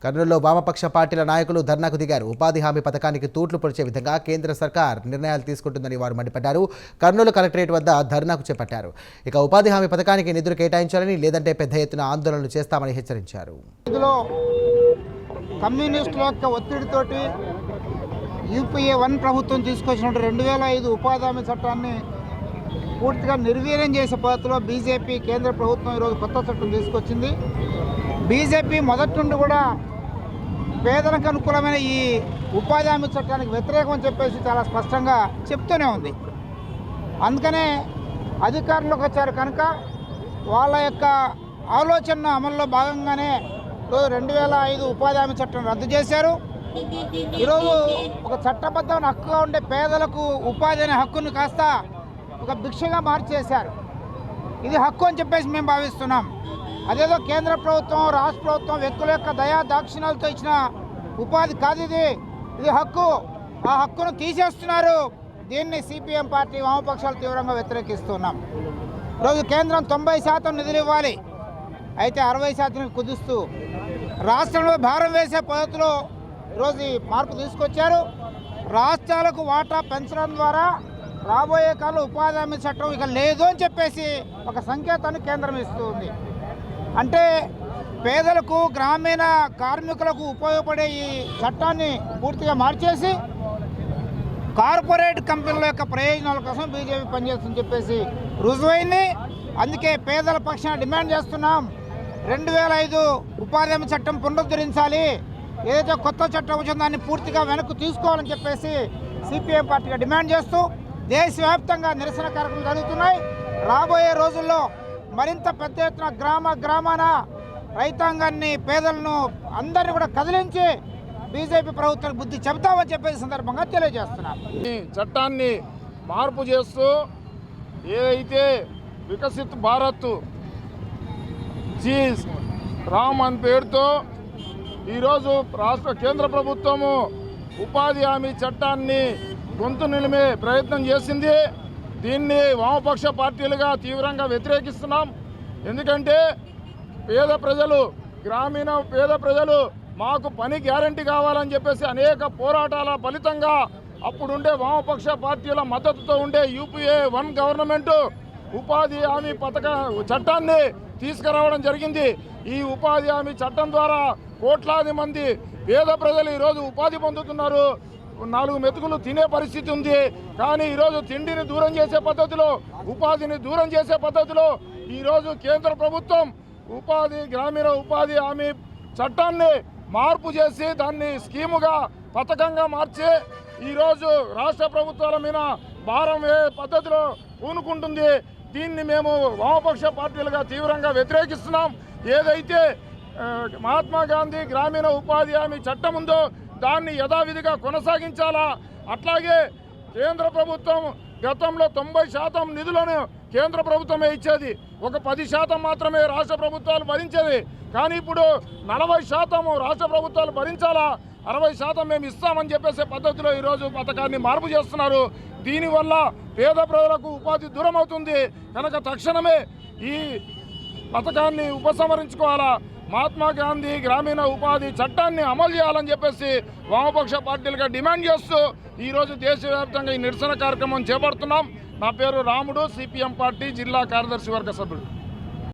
కర్నూలులో వామపక్ష పార్టీల నాయకులు ధర్నాకు దిగారు. ఉపాధి హామీ పథకానికి తూట్లు పొడిచే విధంగా కేంద్ర సర్కార్ నిర్ణయాలు తీసుకుంటుందని వారు మండిపడ్డారు. కర్నూలు కలెక్టరేట్ వద్ద ధర్నాకు చేపట్టారు. ఇక ఉపాధి హామీ పథకానికి నిధులు కేటాయించాలని, లేదంటే పెద్ద ఎత్తున ఆందోళనలు చేస్తామని హెచ్చరించారు. కమ్యూనిస్టుల యొక్క ఒత్తిడితోటి UPA-1 ప్రభుత్వం తీసుకొచ్చిన 2005 ఉపాధి హామీ చట్టాన్ని పూర్తిగా నిర్వీర్యం చేసే పద్ధతిలో బీజేపీ కేంద్ర ప్రభుత్వం ఈరోజు కొత్త చట్టం తీసుకొచ్చింది. బీజేపీ మొదటి నుండి కూడా పేదలకు అనుకూలమైన ఈ ఉపాధి హామీ చట్టానికి వ్యతిరేకం అని చెప్పేసి చాలా స్పష్టంగా చెప్తూనే ఉంది. అందుకనే అధికారంలోకి వచ్చారు కనుక వాళ్ళ యొక్క ఆలోచన అమల్లో భాగంగానే ఈరోజు 2005 ఉపాధి హామీ చట్టం రద్దు చేశారు. ఈరోజు ఒక చట్టబద్ధమైన హక్కుగా ఉండే పేదలకు ఉపాధి అనే హక్కును కాస్త ఒక భిక్షగా మార్చేశారు. ఇది హక్కు అని చెప్పేసి మేము భావిస్తున్నాం. అదేదో కేంద్ర ప్రభుత్వం, రాష్ట్ర ప్రభుత్వం వ్యక్తుల యొక్క దయా దాక్షిణ్యాలతో ఇచ్చిన ఉపాధి కాదు, ఇది హక్కు. ఆ హక్కును తీసేస్తున్నారు. దీన్ని CPM పార్టీ వామపక్షాలు తీవ్రంగా వ్యతిరేకిస్తున్నాం. ఈరోజు కేంద్రం 90% నిధులు ఇవ్వాలి, అయితే 60% కుదుస్తూ రాష్ట్రంలో భారం వేసే పద్ధతిలో ఈరోజు ఈ మార్పు తీసుకొచ్చారు. రాష్ట్రాలకు వాటా పెంచడం ద్వారా రాబోయే కాలం ఉపాధి హామీ చట్టం ఇక లేదు అని చెప్పేసి ఒక సంకేతాన్ని కేంద్రం ఇస్తుంది. అంటే పేదలకు, గ్రామీణ కార్మికులకు ఉపయోగపడే ఈ చట్టాన్ని పూర్తిగా మార్చేసి కార్పొరేట్ కంపెనీల యొక్క ప్రయోజనాల కోసం బీజేపీ పనిచేస్తుందని చెప్పేసి రుజువైంది. అందుకే పేదల పక్షాన డిమాండ్ చేస్తున్నాం, 2005 ఉపాధి హామీ చట్టం పునరుద్ధరించాలి. ఏదైతే కొత్త చట్టం వచ్చిందో దాన్ని పూర్తిగా వెనక్కు తీసుకోవాలని చెప్పేసి CPM పార్టీగా డిమాండ్ చేస్తూ దేశవ్యాప్తంగా నిరసన కార్యక్రమాలు జరుగుతున్నాయి. రాబోయే రోజుల్లో మరింత పెద్ద ఎత్తున గ్రామాన రైతాంగాన్ని, పేదలను అందరినీ కూడా కదిలించి బీజేపీ ప్రభుత్వానికి బుద్ధి చెబుతామని చెప్పేసి సందర్భంగా తెలియజేస్తున్నాం. ఈ చట్టాన్ని మార్పు చేస్తూ ఏదైతే వికసిత్ భారత్ చీజ్ రామ్ అని పేరుతో ఈరోజు కేంద్ర ప్రభుత్వము ఉపాధి హామీ చట్టాన్ని గొంతు నిలిమే ప్రయత్నం చేసింది. దీన్ని వామపక్ష పార్టీలుగా తీవ్రంగా వ్యతిరేకిస్తున్నాం. ఎందుకంటే గ్రామీణ పేద ప్రజలు మాకు పని గ్యారంటీ కావాలని చెప్పేసి అనేక పోరాటాల ఫలితంగా అప్పుడుండే వామపక్ష పార్టీల మద్దతుతో ఉండే UPA-1 గవర్నమెంట్ ఉపాధి హామీ చట్టాన్ని తీసుకురావడం జరిగింది. ఈ ఉపాధి హామీ చట్టం ద్వారా కోట్లాది మంది పేద ప్రజలు ఈరోజు ఉపాధి పొందుతున్నారు. 4 మెతుకులు తినే పరిస్థితి ఉంది. కానీ ఈరోజు తిండిని దూరం చేసే పద్ధతిలో, ఉపాధిని దూరం చేసే పద్ధతిలో ఈరోజు కేంద్ర ప్రభుత్వం గ్రామీణ ఉపాధి హామీ చట్టాన్ని మార్పు చేసి దాన్ని స్కీముగా, పథకంగా మార్చి ఈరోజు రాష్ట్ర ప్రభుత్వాల మీద భారం పద్ధతిలో పూనుకుంటుంది. దీన్ని మేము వామపక్ష పార్టీలుగా తీవ్రంగా వ్యతిరేకిస్తున్నాం. ఏదైతే మహాత్మా గాంధీ గ్రామీణ ఉపాధి హామీ చట్టం ఉందో దాన్ని యథావిధిగా కొనసాగించాలా. అట్లాగే కేంద్ర ప్రభుత్వం గతంలో 90% నిధులను కేంద్ర ప్రభుత్వమే ఇచ్చేది, ఒక 10% మాత్రమే రాష్ట్ర ప్రభుత్వాలు భరించేది. కానీ ఇప్పుడు 40% రాష్ట్ర ప్రభుత్వాలు భరించాలా, 60% మేము ఇస్తామని చెప్పేసే పద్ధతిలో ఈరోజు పథకాన్ని మార్పు చేస్తున్నారు. దీనివల్ల పేద ప్రజలకు ఉపాధి దూరం అవుతుంది కనుక తక్షణమే ఈ పథకాన్ని ఉపసంహరించుకోవాలా. మహాత్మా గాంధీ గ్రామీణ ఉపాధి చట్టాన్ని అమలు చేయాలని చెప్పేసి వామపక్ష పార్టీలుగా డిమాండ్ చేస్తూ ఈరోజు దేశవ్యాప్తంగా ఈ నిరసన కార్యక్రమం చేపడుతున్నాం. నా పేరు రాముడు, CPM పార్టీ జిల్లా కార్యదర్శి వర్గ సభ్యుడు.